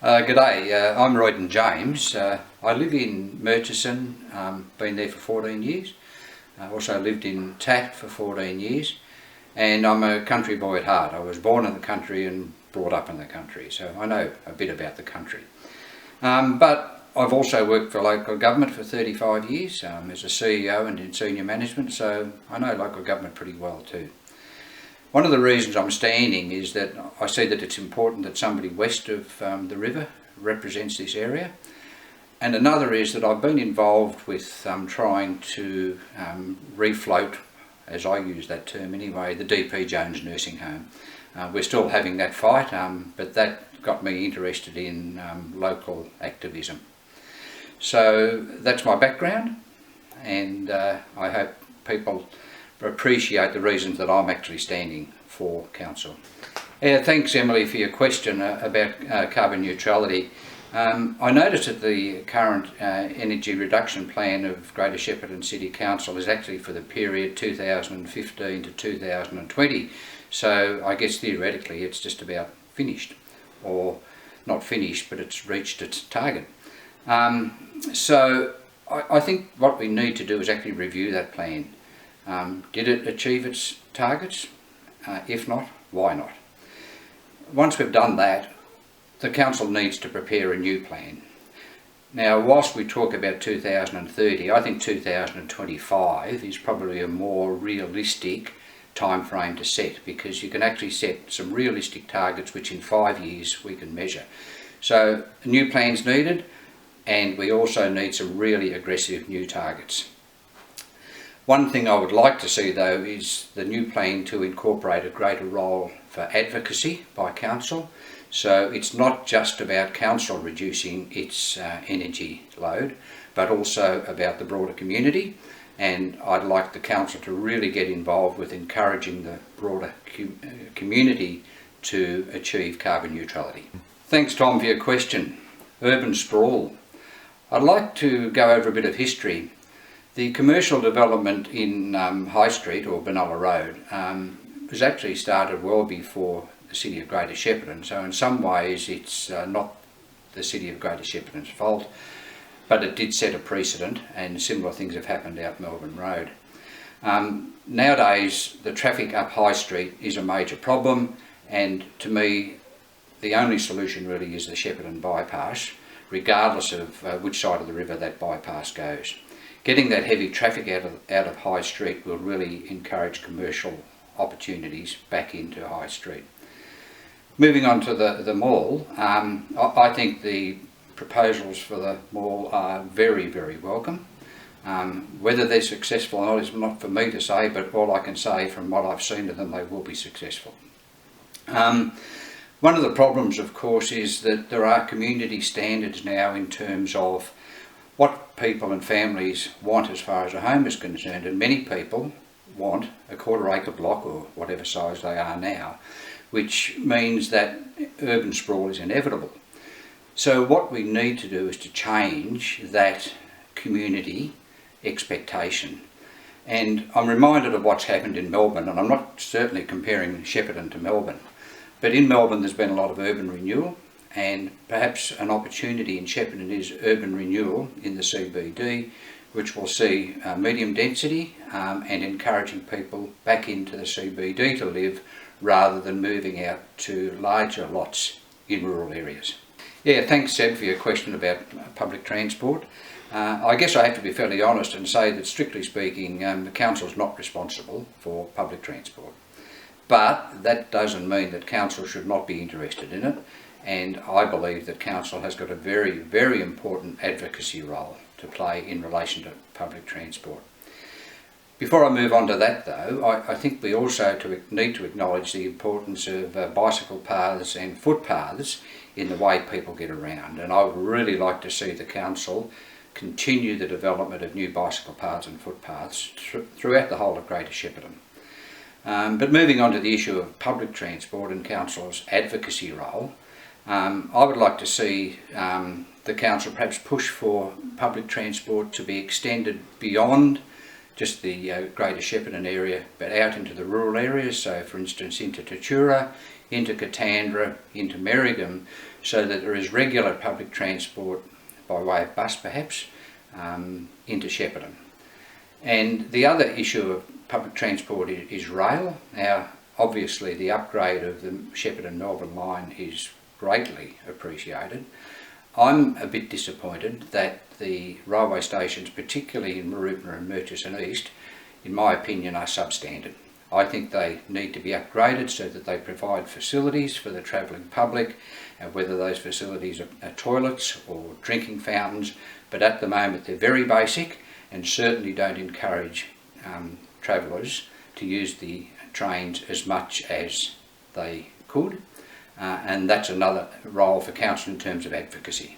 G'day, I'm Royden James. I live in Murchison, been there for 14 years. I also lived in Tatt for 14 years, and I'm a country boy at heart. I was born in the country and brought up in the country, so I know a bit about the country. But I've also worked for local government for 35 years as a CEO and in senior management, so I know local government pretty well too. One of the reasons I'm standing is that I see that it's important that somebody west of the river represents this area, and another is that I've been involved with trying to refloat, as I use that term anyway, the DP Jones nursing home. We're still having that fight, but that got me interested in local activism. So that's my background, and I hope people appreciate the reasons that I'm actually standing for council. Thanks Emily for your question about carbon neutrality. I noticed that the current energy reduction plan of Greater Shepparton City Council is actually for the period 2015 to 2020, so I guess theoretically it's just about finished, or not finished, but it's reached its target. So I think what we need to do is actually review that plan. Did it achieve its targets? If not, why not? Once we've done that, the council needs to prepare a new plan. Now, whilst we talk about 2030, I think 2025 is probably a more realistic time frame to set, because you can actually set some realistic targets which in 5 years we can measure. So a new plan's needed, and we also need some really aggressive new targets. One thing I would like to see though is the new plan to incorporate a greater role for advocacy by council. So it's not just about council reducing its energy load, but also about the broader community, and I'd like the council to really get involved with encouraging the broader community to achieve carbon neutrality. Thanks Tom for your question. Urban sprawl. I'd like to go over a bit of history. The commercial development in High Street, or Benalla Road, was actually started well before the City of Greater Shepparton, so in some ways it's not the City of Greater Shepparton's fault, but it did set a precedent, and similar things have happened out Melbourne Road. Nowadays the traffic up High Street is a major problem, and to me the only solution really is the Shepparton bypass, regardless of which side of the river that bypass goes. Getting that heavy traffic out of High Street will really encourage commercial opportunities back into High Street. Moving on to the mall, I think the proposals for the mall are very, very welcome. Whether they're successful or not is not for me to say, but all I can say from what I've seen of them, they will be successful. One of the problems, of course, is that there are community standards now in terms of what people and families want as far as a home is concerned, and many people want a quarter-acre block or whatever size they are now, which means that urban sprawl is inevitable. So what we need to do is to change that community expectation. And I'm reminded of what's happened in Melbourne, and I'm not certainly comparing Shepparton to Melbourne, but in Melbourne there's been a lot of urban renewal, and perhaps an opportunity in Shepparton is urban renewal in the CBD, which will see medium density and encouraging people back into the CBD to live rather than moving out to larger lots in rural areas. Yeah, thanks Seb for your question about public transport. I guess I have to be fairly honest and say that strictly speaking the council is not responsible for public transport, but that doesn't mean that council should not be interested in it. And I believe that council has got a very, very important advocacy role to play in relation to public transport. Before I move on to that though, I think we also need to acknowledge the importance of bicycle paths and footpaths in the way people get around, and I would really like to see the council continue the development of new bicycle paths and footpaths throughout the whole of Greater Shepparton. But moving on to the issue of public transport and council's advocacy role, I would like to see the council perhaps push for public transport to be extended beyond just the Greater Shepparton area, but out into the rural areas, so for instance into Tatura, into Katandra, into Merrigum, so that there is regular public transport by way of bus perhaps into Shepparton. And the other issue of public transport is rail. Now obviously the upgrade of the Shepparton-Melbourne line is greatly appreciated. I'm a bit disappointed that the railway stations, particularly in Mooroopna and Murchison East, in my opinion are substandard. I think they need to be upgraded so that they provide facilities for the travelling public, whether those facilities are toilets or drinking fountains, but at the moment they're very basic and certainly don't encourage travellers to use the trains as much as they could, and that's another role for council in terms of advocacy.